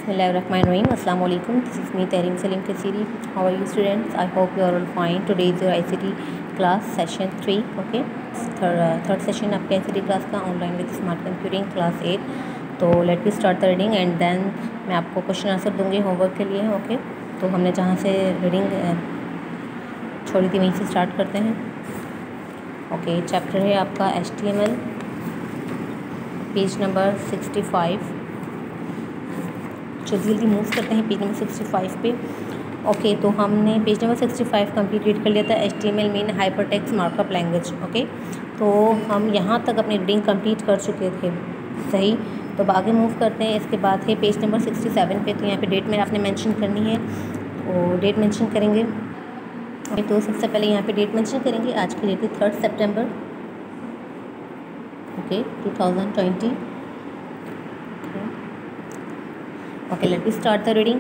Bismillahirrahmanirrahim. Assalamu alaikum. This is me Tahreem Salim Kasiri. How are you students? I hope you are all fine. Today is your ICT class session 3. Okay. Third session आपके ICT class का online with smart computing class 8. तो let me start the reading and then मैं आपको question answer दूँगी homework के लिए. Okay. तो हमने जहाँ से reading छोड़ी थी वहीं से start करते हैं. Okay. Chapter है आपका HTML. Page number 65. जल्दी मूव करते हैं पेज नंबर 65 पे. ओके तो हमने पेज नंबर 65 कंप्लीट रीड कर लिया था. HTML mean hypertext markup language. Okay तो हम यहाँ तक अपनी रीडिंग कंप्लीट कर चुके थे. सही. तो अब आगे मूव करते हैं. इसके बाद है पेज नंबर 67 पे. तो यहाँ पे डेट में आपने मेंशन करनी है. तो डेट मेंशन करेंगे. तो सबसे पहले यहाँ पे डेट मेंशन करेंगे. आज की डेट है 3 सितंबर 2020. Okay let me start the reading.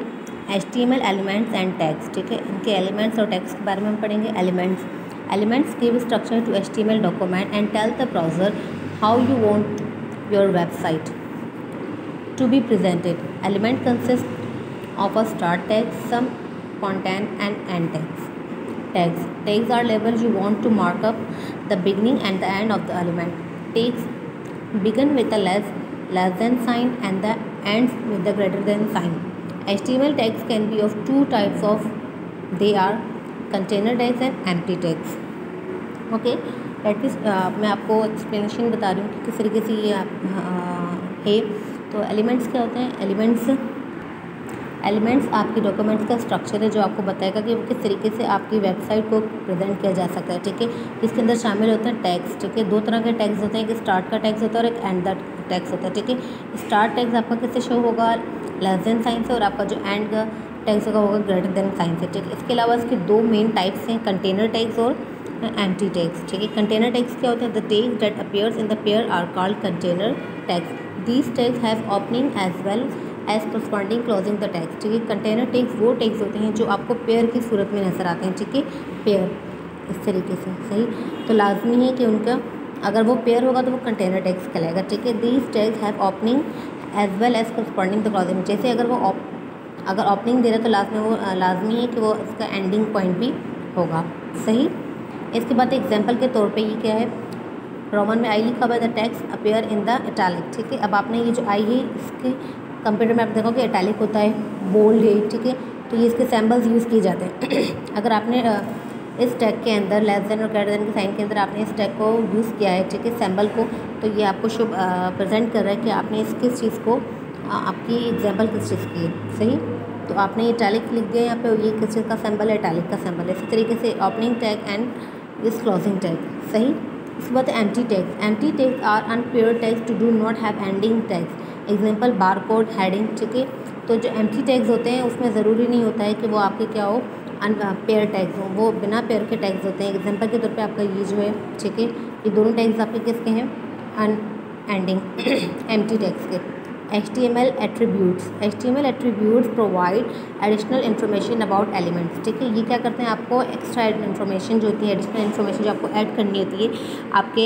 HTML elements and tags. ठीक है, इनके एलिमेंट्स और टैग्स के बारे में हम पढ़ेंगे. Elements give structure to HTML document and tell the browser how you want your website to be presented. Element consist of a start tag, some content and end tags. Tags are labels you want to mark up the beginning and the end of the element. Tags begin with a less than sign and the ends with the greater than sign. HTML tags can be of two types of. They are container tags and empty tags. Okay, that is मैं आपको explanation बता रही हूँ कि किस तरीके से ये है. तो एलिमेंट्स क्या होते हैं? एलिमेंट्स आपके डॉक्यूमेंट्स का स्ट्रक्चर है जो आपको बताएगा कि वो किस तरीके से आपकी वेबसाइट को प्रेजेंट किया जा सकता है. ठीक है, इसके अंदर शामिल होते हैं टैग्स. ठीक है, दो तरह के टैग्स होते हैं. एक स्टार्ट का टैग्स होता है और एक एंड का टैग्स होता है. ठीक है, स्टार्ट टैग्स आपका किससे शो होगा? लेस देन साइन से. और आपका जो एंड का टैग्स होगा ग्रेटर देन साइन से. ठीक है, इसके अलावा इसके दो मेन टाइप्स हैं, कंटेनर टैग्स और एम्प्टी टैग्स. ठीक है, कंटेनर टैग्स क्या होते हैं? The tags that appears in the pair are called container tags. These tags have opening as well as corresponding closing the tags. ठीक है, कंटेनर टैग्स वो टैग्स होते हैं जो आपको पेयर की सूरत में नजर आते हैं. ठीक है, पेयर इस तरीके से. सही. तो लाजमी है कि उनका अगर वो पेयर होगा तो वो कंटेनर टैग्स कहलाएगा. ठीक है, these tags have opening as well as corresponding the closing. जैसे अगर ओपनिंग दे रहा है तो लाजमी है कि वो इसका एंडिंग पॉइंट भी होगा. सही. इसके बाद एग्जाम्पल के तौर पर ये क्या है? रोमन में आई लिखा हुआ है. The tags appear in the italic. ठीक है, अब आपने ये जो आई है इसके कंप्यूटर में आप देखोगे इटैलिक होता है, बोल्ड है. ठीक है, तो ये इसके सैम्बल्स यूज़ किए जाते हैं. अगर आपने इस टैग के अंदर लेस देन और ग्रेटर देन के साइन के अंदर आपने इस टैग को यूज़ किया है, ठीक है, सैम्बल को, तो ये आपको शुभ प्रेजेंट कर रहा है कि आपने इस किस चीज़ को आपकी एग्जाम्पल किस चीज़ की है. सही. तो आपने इटैलिक लिख दिया यहाँ पे, ये किस चीज़ का सैम्बल है? इटैलिक का सैम्बल है. इसी तरीके से ओपनिंग टैग एंड इस क्लोजिंग टैग. सही. इसके बाद empty tags. Empty tags are unpaired tags to do not have ending tags. Example barcode, heading. ठीक है, तो जो एम्प्टी टैग्स होते हैं उसमें ज़रूरी नहीं होता है कि वो आपके क्या हो, पेयर टैग्स हो, वो बिना पेयर के टैग्स होते हैं. एग्जाम्पल के तौर पे आपका ये जो है, ठीक है, ये दोनों टैग्स आपके किसके हैं? एंडिंग एम्प्टी टैग्स के. HTML attributes provide additional information about elements. ठीक है, ये क्या करते हैं? आपको एक्स्ट्रा इन्फॉर्मेशन जो होती है, एडिशनल इन्फॉर्मेशन जो आपको ऐड करनी होती है आपके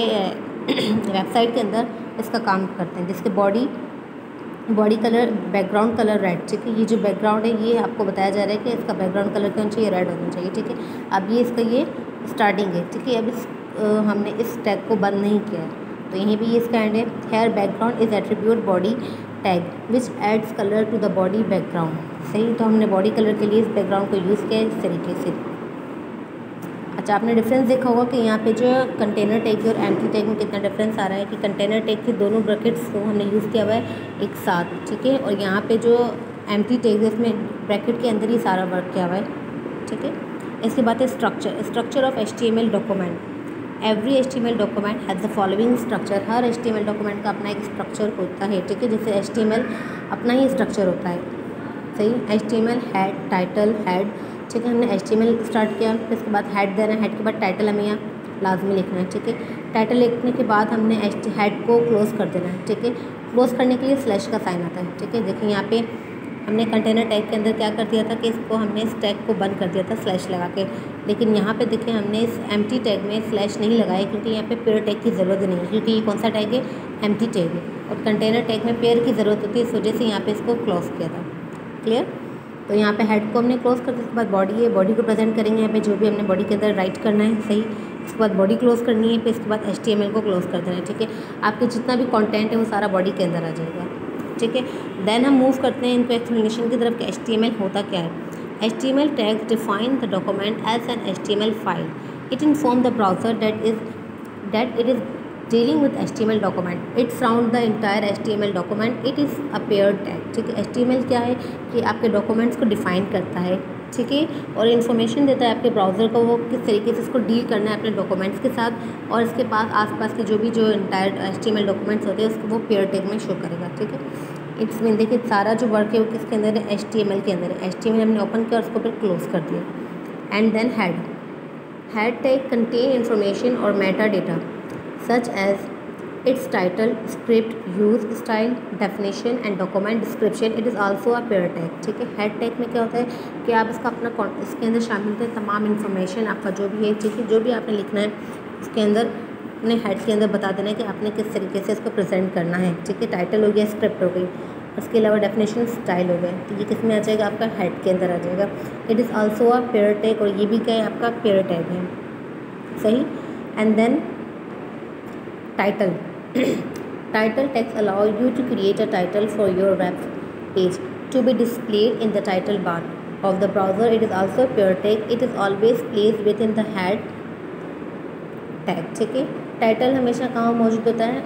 वेबसाइट के अंदर, इसका काम करते हैं. जिसके body colour, background colour red. ठीक है, ये जो बैकग्राउंड है ये आपको बताया जा रहा है कि इसका बैकग्राउंड कलर क्या होना चाहिए? रेड होना चाहिए. ठीक है, अब ये इसका ये स्टार्टिंग है. ठीक है, अब हमने इस टैग को बंद नहीं किया है तो यहीं भी ये इसका एंड है. Here background is attribute body tag which adds colour to the body background. सही. तो हमने बॉडी कलर के लिए इस बैकग्राउंड को यूज़ किया है इस तरीके से. अच्छा, आपने डिफरेंस देखा होगा कि यहाँ पे जो कंटेनर टैग और एम्प्टी टैग में कितना डिफरेंस आ रहा है कि कंटेनर टैग के दोनों ब्रैकेट्स को हमने यूज़ किया हुआ है एक साथ. ठीक है, और यहाँ पे जो एम्प्टी टैग है इसमें ब्रैकेट के अंदर ही सारा वर्क किया हुआ है. ठीक है. इसके बाद है structure of HTML document. Every HTML document has the following structure. Her HTML document का अपना एक स्ट्रक्चर होता है. ठीक है, जैसे HTML अपना ही स्ट्रक्चर होता है. सही. HTML head, title, head. ठीक है, हमने HTML स्टार्ट किया, फिर इसके बाद हेड देना है. हेड के बाद टाइटल हमें यहाँ लाजमी लिखना है. ठीक है, टाइटल लिखने के बाद हमने हेड को क्लोज़ कर देना है. ठीक है, क्लोज़ करने के लिए स्लैश का साइन आता है. ठीक है, देखिए यहाँ पे हमने कंटेनर टैग के अंदर क्या कर दिया था कि इसको हमने इस टैग को बंद कर दिया था स्लैश लगा के. लेकिन यहाँ पे देखिए हमने इस एम्प्टी टैग में स्लैश नहीं लगाया क्योंकि यहाँ पे पेयर टैग की ज़रूरत नहीं है, क्योंकि ये कौन सा टैग है? एम्प्टी टैग है. और कंटेनर टैग में पेयर की ज़रूरत होती है, इस वजह से यहाँ पे इसको क्लोज किया था. क्लियर। तो यहाँ पे हेड को हमने क्लोज कर दिया, उसके बाद बॉडी है, बॉडी को प्रेजेंट करेंगे यहाँ पे जो भी हमने बॉडी के अंदर राइट करना है, सही। इसके बाद बॉडी क्लोज करनी है, फिर इसके बाद HTML को क्लोज कर देना है, ठीक है। आपके जितना भी कंटेंट है वो सारा बॉडी के अंदर आ जाएगा, ठीक है। देन हम मूव करते हैं इनको एक्सप्लेनेशन की तरफ कि HTML होता क्या है। HTML tags define the document as an HTML file. It informs the browser that it is dealing with HTML document. It surrounds the entire HTML document. It is a paired tag, ठीक है। HTML क्या है कि आपके documents को define करता है, ठीक है, और इन्फॉर्मेशन देता है आपके ब्राउज़र को वो किस तरीके से इसको डील करना है अपने डॉक्यूमेंट्स के साथ, और इसके पास आसपास के जो इंटायर HTML डॉक्यूमेंट्स होते हैं उसको वो पेयर टैग में शो करेगा, ठीक है। इट्स मीन देखिए सारा जो वर्क है वो किसके अंदर है, HTML के अंदर है। HTML हमने ओपन किया और उसको फिर क्लोज कर दिया। And then head tag contain information और meta data such as its title, script, use style, definition and document description. It is also a pair tag, ठीक है। हेड टैग में क्या होता है कि आप इसका अपना इसके अंदर शामिल होते हैं तमाम इन्फॉर्मेशन आपका जो भी है, ठीक है, जो भी आपने लिखना है उसके अंदर अपने हेड के अंदर बता देना है कि आपने किस तरीके से इसको प्रेजेंट करना है, ठीक है। टाइटल हो गया, स्क्रिप्ट हो गई, उसके अलावा डेफिनेशन, स्टाइल हो गया, तो ये किस में आ जाएगा, आपका हेड के अंदर आ जाएगा। It is also a pair tag, और ये भी क्या है, आपका पेयर टैग है, सही। And then title title tags allow you to create a title for your web page to be displayed in the title bar of the browser. It is also a pair tag. It is always placed within the head tag, ठीक है। Title हमेशा कहाँ मौजूद होता है,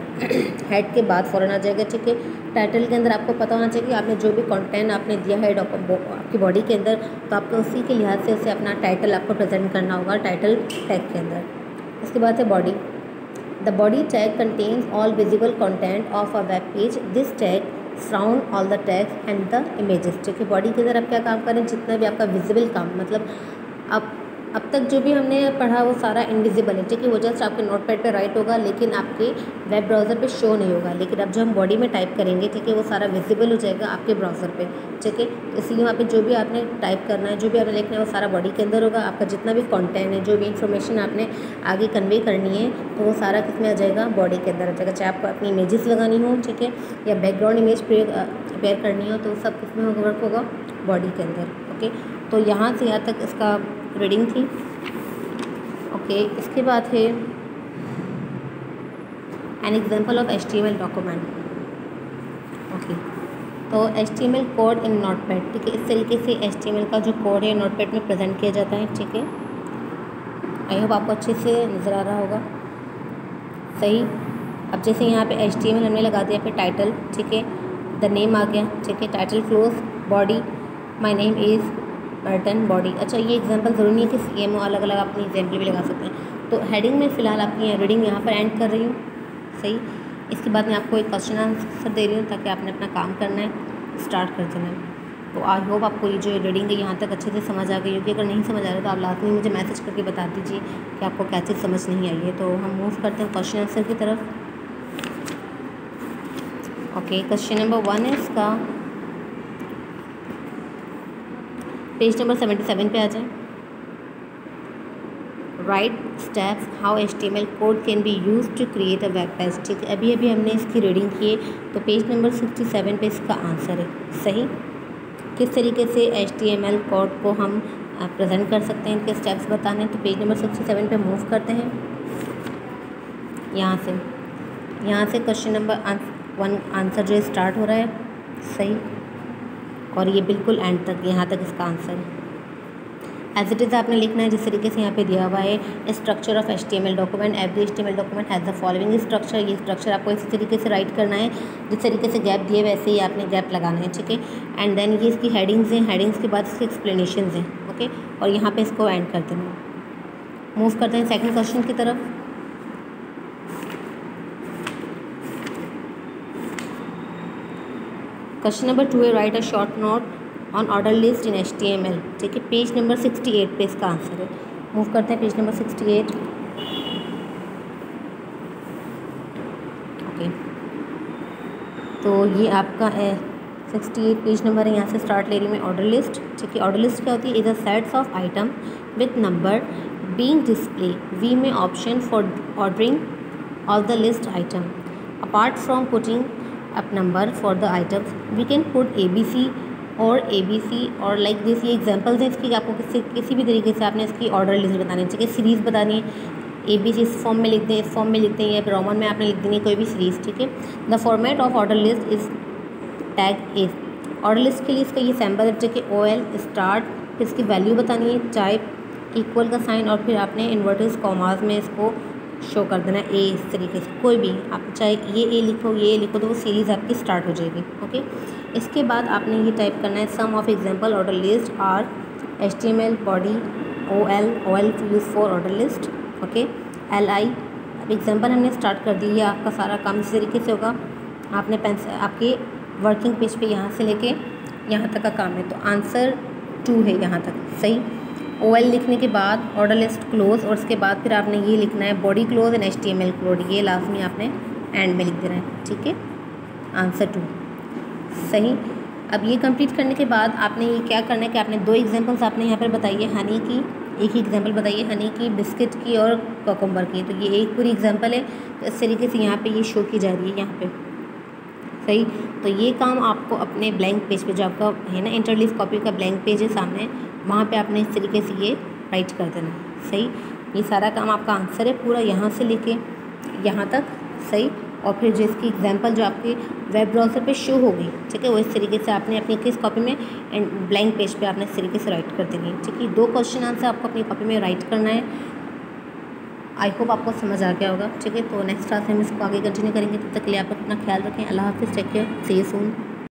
head के बाद फ़ौरन आ जाएगा, ठीक है। टाइटल के अंदर आपको पता होना चाहिए कि आपने जो भी कंटेंट आपने दिया है आपकी बॉडी के अंदर, तो आपको उसी के लिहाज से उसे अपना टाइटल आपको प्रेजेंट करना होगा टाइटल टैग के अंदर। इसके बाद है body. The body tag contains all visible content of a web page. This tag surround all the tags and the images, ठीक है। बॉडी के अंदर आप क्या काम करें, जितना भी आपका विजिबल काम, मतलब आप अब तक जो भी हमने पढ़ा वो सारा इनविजिबल है, ठीक है। वो जस्ट आपके नोटपैड पे राइट होगा लेकिन आपके वेब ब्राउज़र पे शो नहीं होगा, लेकिन अब जो हम बॉडी में टाइप करेंगे, ठीक है, वो सारा विजिबल हो जाएगा आपके ब्राउज़र पे, ठीक है। इसलिए वहाँ पे जो भी आपने टाइप करना है, जो भी आपने लिखना है वो सारा बॉडी के अंदर होगा। आपका जितना भी कंटेंट है, जो भी इन्फॉर्मेशन आपने आगे कन्वे करनी है, तो वो सारा किस में आ जाएगा, बॉडी के अंदर आ जाएगा। चाहे आपको अपनी इमेजेस लगानी हो, ठीक है, या बैकग्राउंड इमेज प्रिपेयर करनी हो, तो सब किस में होगा, वर्क होगा बॉडी के अंदर, ओके। तो यहाँ से यहाँ तक इसका रीडिंग थी, ओके। इसके बाद है an example of HTML document, okay. तो HTML कोड इन नोटपैड, ठीक है। इस तरीके से HTML का जो कोड है नोटपैड में प्रेजेंट किया जाता है, ठीक है। आई होप आपको अच्छे से नज़र आ रहा होगा, सही। अब जैसे यहाँ पे HTML हमने लगा दिया, फिर टाइटल, ठीक है, द नेम आ गया, ठीक है, title close, body, my name is Burton, body. अच्छा, ये एग्जांपल ज़रूरी नहीं है कि सेम हो, अलग अलग अपनी एग्जाम्पल भी लगा सकते हैं। तो हेडिंग में फ़िलहाल आपकी रीडिंग यहाँ पर एंड कर रही हूँ, सही। इसके बाद मैं आपको एक क्वेश्चन आंसर दे रही हूँ ताकि आपने अपना काम करना है, स्टार्ट कर देना है। तो आई होप आपको ये जो रीडिंग है यहाँ तक अच्छे से समझ आ गई होगी। अगर नहीं समझ आ रहा तो आप लाजमी मुझे मैसेज करके बता दीजिए कि आपको क्या चीज़ समझ नहीं आई है। तो हम मूव करते हैं क्वेश्चन आंसर की तरफ, ओके। क्वेश्चन नंबर 1 है इसका, पेज नंबर 77 पे आ जाए। Right steps how HTML code can be use to create a web page, ठीक है। अभी अभी हमने इसकी रीडिंग की है, तो पेज नंबर 67 पे इसका आंसर है, सही। किस तरीके से HTML कोड को हम प्रेजेंट कर सकते हैं, इनके स्टेप्स बताने हैं। तो पेज नंबर 67 पे मूव करते हैं। यहाँ से क्वेश्चन नंबर 1 आंसर जो है स्टार्ट हो रहा है, सही, और ये बिल्कुल एंड तक, यहाँ तक इसका आंसर है। एज इट इज़ आपने लिखना है जिस तरीके से यहाँ पे दिया हुआ है। Structure of HTML document, every HTML document has the following structure. ये स्ट्रक्चर आपको इसी तरीके से राइट करना है, जिस तरीके से गैप दिए वैसे ही आपने गैप लगाना है, ठीक है। एंड देन ये इसकी हेडिंग्स हैं, हेडिंग्स के बाद इसके एक्सप्लेनेशन हैं, ओके, और यहाँ पर इसको एंड कर देना। मूव करते हैं सेकेंड क्वेश्चन की तरफ। क्वेश्चन नंबर 2 है, right a short note on order list in HTML, ठीक है। पेज नंबर 68 पे इसका आंसर है। मूव करते हैं पेज नंबर 68, ओके। तो ये आपका 68 पेज नंबर है, यहाँ से स्टार्ट ले रही मैं। ऑर्डर लिस्ट, ठीक है। ऑर्डर लिस्ट क्या होती है, is a sets of item with number being display we may option for ordering of the list item apart from putting up number for the items we can put ABC और ABC और like this, ये examples हैं इसकी। आपको किसी भी तरीके से आपने इसकी ऑर्डर लिस्ट बतानी चाहिए, सीरीज़ बतानी है। ABC इस फॉर्म में लिख दें, इस फॉर्म में लिख दें, या फिर रोमन में आपने लिख देनी है कोई भी सीरीज़, ठीक है। The format of order list is tag is. Order list के लिए इसका ये सैम्पल है, ठीक है। OL स्टार्ट, फिर इसकी वैल्यू बतानी है, टाइप, इक्वल का साइन, और फिर आपने इन्वर्टेड कॉमास में इसको शो कर देना है A इस तरीके से। कोई भी आप चाहे ये A लिखो, ये A लिखो, तो वो सीरीज़ आपकी स्टार्ट हो जाएगी, ओके। इसके बाद आपने ये टाइप करना है, some of example order list are HTML body OL use for order list, okay. LI, अब एग्जांपल हमने स्टार्ट कर दी है, आपका सारा काम इस तरीके से होगा। आपने आपके वर्किंग पेज पे यहाँ से लेके यहाँ तक का काम है, तो आंसर 2 है यहाँ तक, सही। OL लिखने के बाद ऑर्डर लिस्ट क्लोज, और उसके बाद फिर आपने ये लिखना है body close and HTML close, ये लास्ट में आपने एंड में लिख देना है, ठीक है। आंसर 2 सही। अब ये कंप्लीट करने के बाद आपने ये क्या करना है कि आपने 2 एग्जांपल्स आपने यहाँ पर बताई है, हनी की, एक ही एग्जांपल बताइए हनी की, बिस्किट की और कोकम्बर की। तो ये एक पूरी एग्जांपल है, तो इस तरीके से यहाँ पे ये शो की जा रही है यहाँ पे, सही। तो ये काम आपको अपने ब्लैंक पेज पे, जो आपका है ना इंटरलीफ कॉपी का ब्लैंक पेज है सामने, वहाँ पे आपने इस तरीके से ये राइट कर देना, सही। ये सारा काम आपका आंसर है पूरा, यहाँ से लेके यहाँ तक, सही। और फिर जो इसकी एग्जांपल जो आपके वेब ब्राउज़र पे शो होगी, ठीक है, वो इस तरीके से आपने अपनी किस कॉपी में एंड ब्लैंक पेज पे आपने इस तरीके से राइट कर देनी है, ठीक है। 2 क्वेश्चन आंसर आपको अपनी कॉपी में राइट करना है। आई होप आपको समझ आ गया होगा, ठीक है। तो नेक्स्ट क्लास में हम इसको आगे कंटिन्यू करेंगे, तब तक के लिए आप अपना ख्याल रखें। अल्लाह हाफिज़, take care, see you soon.